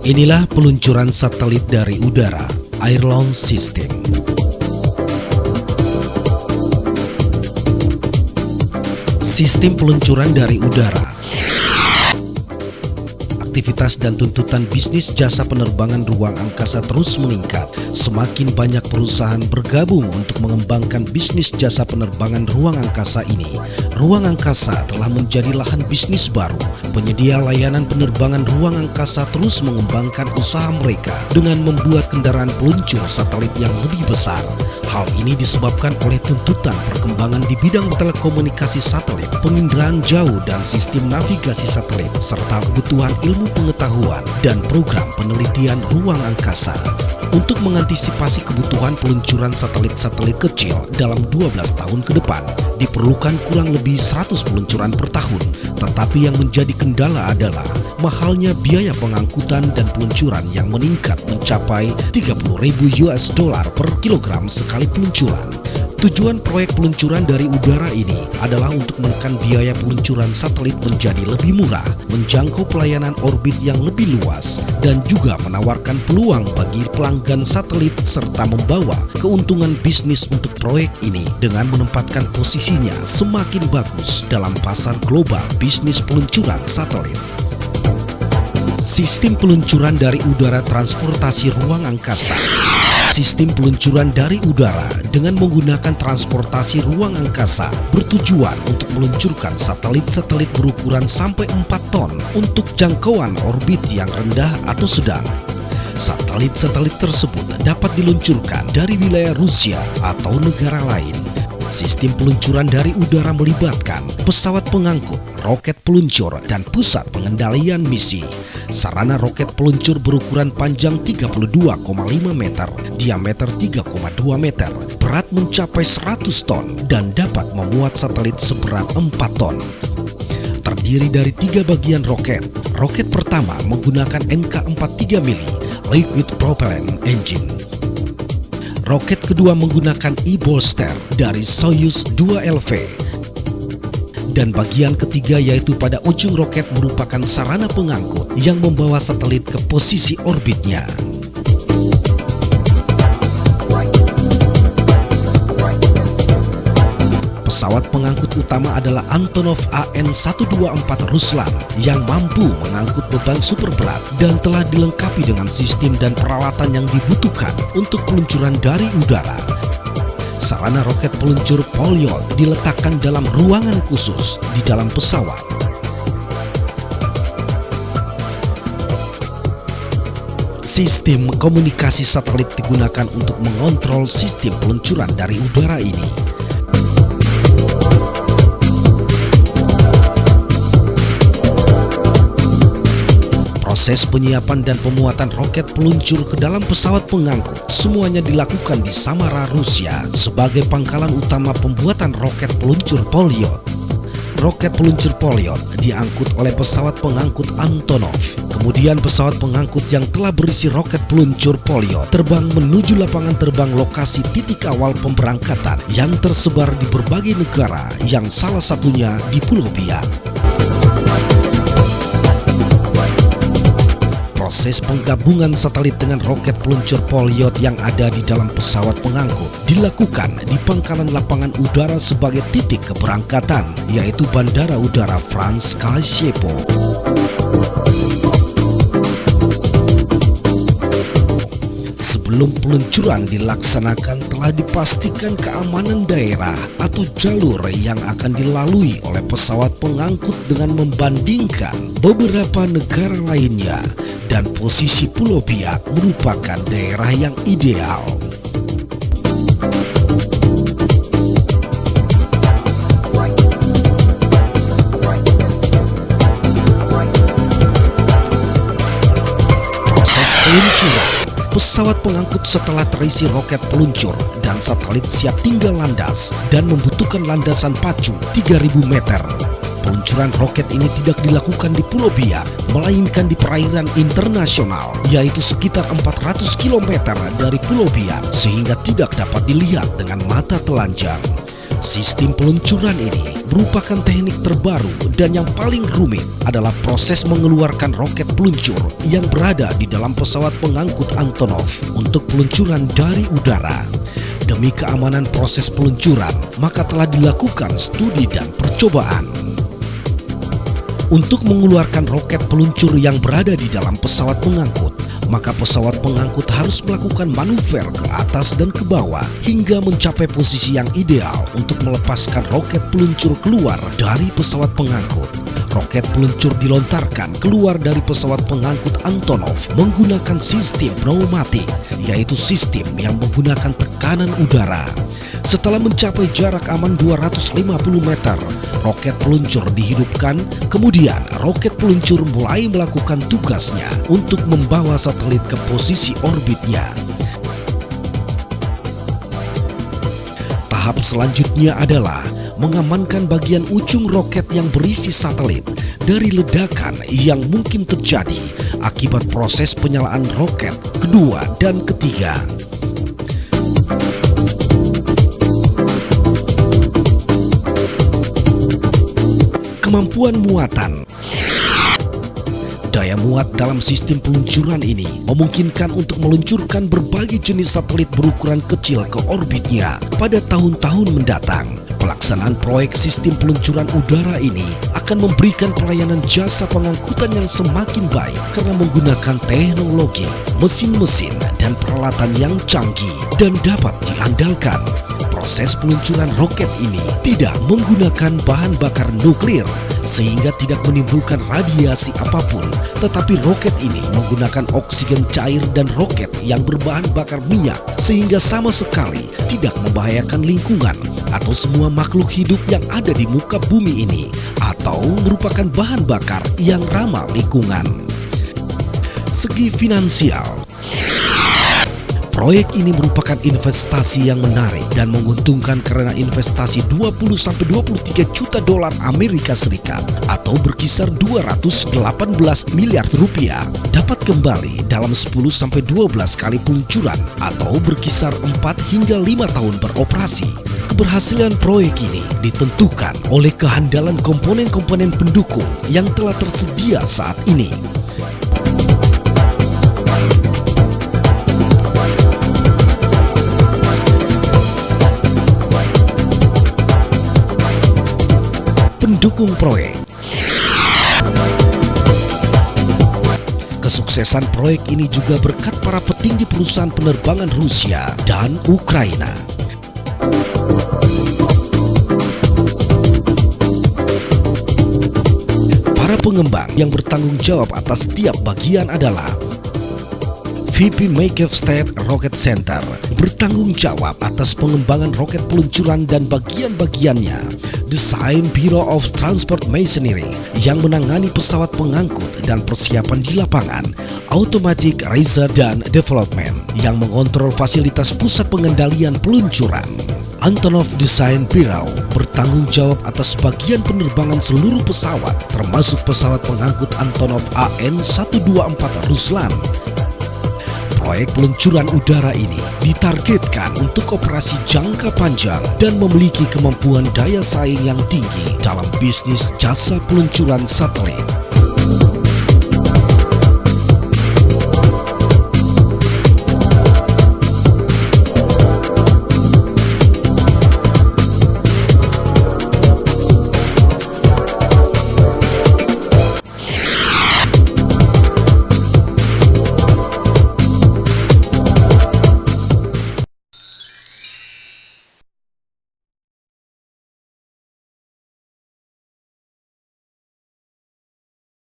Inilah peluncuran satelit dari udara, Air Launch System. Sistem peluncuran dari udara. Aktivitas dan tuntutan bisnis jasa penerbangan ruang angkasa terus meningkat. Semakin banyak perusahaan bergabung untuk mengembangkan bisnis jasa penerbangan ruang angkasa ini. Ruang angkasa telah menjadi lahan bisnis baru. Penyedia layanan penerbangan ruang angkasa terus mengembangkan usaha mereka dengan membuat kendaraan peluncur satelit yang lebih besar. Hal ini disebabkan oleh tuntutan perkembangan di bidang telekomunikasi satelit, penginderaan jauh dan sistem navigasi satelit, serta kebutuhan ilmu pengetahuan dan program penelitian ruang angkasa. Untuk mengantisipasi kebutuhan peluncuran satelit-satelit kecil dalam 12 tahun ke depan, diperlukan kurang lebih 100 peluncuran per tahun. Tetapi yang menjadi kendala adalah mahalnya biaya pengangkutan dan peluncuran yang meningkat mencapai $30.000 per kilogram sekali peluncuran. Tujuan proyek peluncuran dari udara ini adalah untuk menekan biaya peluncuran satelit menjadi lebih murah, menjangkau pelayanan orbit yang lebih luas, dan juga menawarkan peluang bagi pelanggan satelit serta membawa keuntungan bisnis untuk proyek ini dengan menempatkan posisinya semakin bagus dalam pasar global bisnis peluncuran satelit. Sistem peluncuran dari udara transportasi ruang angkasa. Sistem peluncuran dari udara dengan menggunakan transportasi ruang angkasa bertujuan untuk meluncurkan satelit-satelit berukuran sampai 4 ton untuk jangkauan orbit yang rendah atau sedang. Satelit-satelit tersebut dapat diluncurkan dari wilayah Rusia atau negara lain. Sistem peluncuran dari udara melibatkan pesawat pengangkut, roket peluncur, dan pusat pengendalian misi. Sarana roket peluncur berukuran panjang 32,5 meter, diameter 3,2 meter, berat mencapai 100 ton, dan dapat memuat satelit seberat 4 ton. Terdiri dari 3 bagian roket. Roket pertama menggunakan NK-43 mili Liquid Propellant Engine. Roket kedua menggunakan e-bolster dari Soyuz 2LV. Dan bagian ketiga yaitu pada ujung roket merupakan sarana pengangkut yang membawa satelit ke posisi orbitnya. Pesawat pengangkut utama adalah Antonov AN-124 Ruslan yang mampu mengangkut beban super berat dan telah dilengkapi dengan sistem dan peralatan yang dibutuhkan untuk peluncuran dari udara. Sarana roket peluncur Polyot diletakkan dalam ruangan khusus di dalam pesawat. Sistem komunikasi satelit digunakan untuk mengontrol sistem peluncuran dari udara ini. Proses penyiapan dan pemuatan roket peluncur ke dalam pesawat pengangkut semuanya dilakukan di Samara, Rusia sebagai pangkalan utama pembuatan roket peluncur Polyot. Roket peluncur Polyot diangkut oleh pesawat pengangkut Antonov. Kemudian pesawat pengangkut yang telah berisi roket peluncur Polyot terbang menuju lapangan terbang lokasi titik awal pemberangkatan yang tersebar di berbagai negara, yang salah satunya di Pulau Biak. Proses penggabungan satelit dengan roket peluncur Polyot yang ada di dalam pesawat pengangkut dilakukan di pangkalan lapangan udara sebagai titik keberangkatan, yaitu Bandara Udara Frans Kaisiepo. Sebelum peluncuran dilaksanakan telah dipastikan keamanan daerah atau jalur yang akan dilalui oleh pesawat pengangkut dengan membandingkan beberapa negara lainnya, dan posisi Pulau Biak merupakan daerah yang ideal. Proses peluncuran. Pesawat pengangkut setelah terisi roket peluncur dan satelit siap tinggal landas dan membutuhkan landasan pacu 3000 meter. Peluncuran roket ini tidak dilakukan di Pulau Biak, melainkan di perairan internasional, yaitu sekitar 400 km dari Pulau Biak, sehingga tidak dapat dilihat dengan mata telanjang. Sistem peluncuran ini merupakan teknik terbaru dan yang paling rumit adalah proses mengeluarkan roket peluncur yang berada di dalam pesawat pengangkut Antonov untuk peluncuran dari udara. Demi keamanan proses peluncuran, maka telah dilakukan studi dan percobaan. Untuk mengeluarkan roket peluncur yang berada di dalam pesawat pengangkut, maka pesawat pengangkut harus melakukan manuver ke atas dan ke bawah hingga mencapai posisi yang ideal untuk melepaskan roket peluncur keluar dari pesawat pengangkut. Roket peluncur dilontarkan keluar dari pesawat pengangkut Antonov menggunakan sistem pneumatik, yaitu sistem yang menggunakan tekanan udara. Setelah mencapai jarak aman 250 meter, roket peluncur dihidupkan, kemudian roket peluncur mulai melakukan tugasnya untuk membawa satelit ke posisi orbitnya. Tahap selanjutnya adalah mengamankan bagian ujung roket yang berisi satelit dari ledakan yang mungkin terjadi akibat proses penyalaan roket kedua dan ketiga. Kemampuan muatan. Daya muat dalam sistem peluncuran ini memungkinkan untuk meluncurkan berbagai jenis satelit berukuran kecil ke orbitnya pada tahun-tahun mendatang. Pelaksanaan proyek sistem peluncuran udara ini akan memberikan pelayanan jasa pengangkutan yang semakin baik karena menggunakan teknologi, mesin-mesin, dan peralatan yang canggih dan dapat diandalkan. Proses peluncuran roket ini tidak menggunakan bahan bakar nuklir sehingga tidak menimbulkan radiasi apapun, tetapi roket ini menggunakan oksigen cair dan roket yang berbahan bakar minyak sehingga sama sekali tidak membahayakan lingkungan atau semua makhluk hidup yang ada di muka bumi ini, atau merupakan bahan bakar yang ramah lingkungan. Segi finansial. Proyek ini merupakan investasi yang menarik dan menguntungkan karena investasi 20-23 juta dolar Amerika Serikat atau berkisar 218 miliar rupiah dapat kembali dalam 10-12 kali peluncuran atau berkisar 4 hingga 5 tahun beroperasi. Keberhasilan proyek ini ditentukan oleh kehandalan komponen-komponen pendukung yang telah tersedia saat ini. Pendukung proyek. Kesuksesan proyek ini juga berkat para petinggi perusahaan penerbangan Rusia dan Ukraina. Para pengembang yang bertanggung jawab atas setiap bagian adalah VP Makeoff State Rocket Center, bertanggung jawab atas pengembangan roket peluncuran dan bagian-bagiannya. Design Bureau of Transport Machinery yang menangani pesawat pengangkut dan persiapan di lapangan. Automatic Research dan Development yang mengontrol fasilitas pusat pengendalian peluncuran. Antonov Design Bureau bertanggung jawab atas bagian penerbangan seluruh pesawat termasuk pesawat pengangkut Antonov AN-124 Ruslan. Proyek peluncuran udara ini ditargetkan untuk operasi jangka panjang dan memiliki kemampuan daya saing yang tinggi dalam bisnis jasa peluncuran satelit.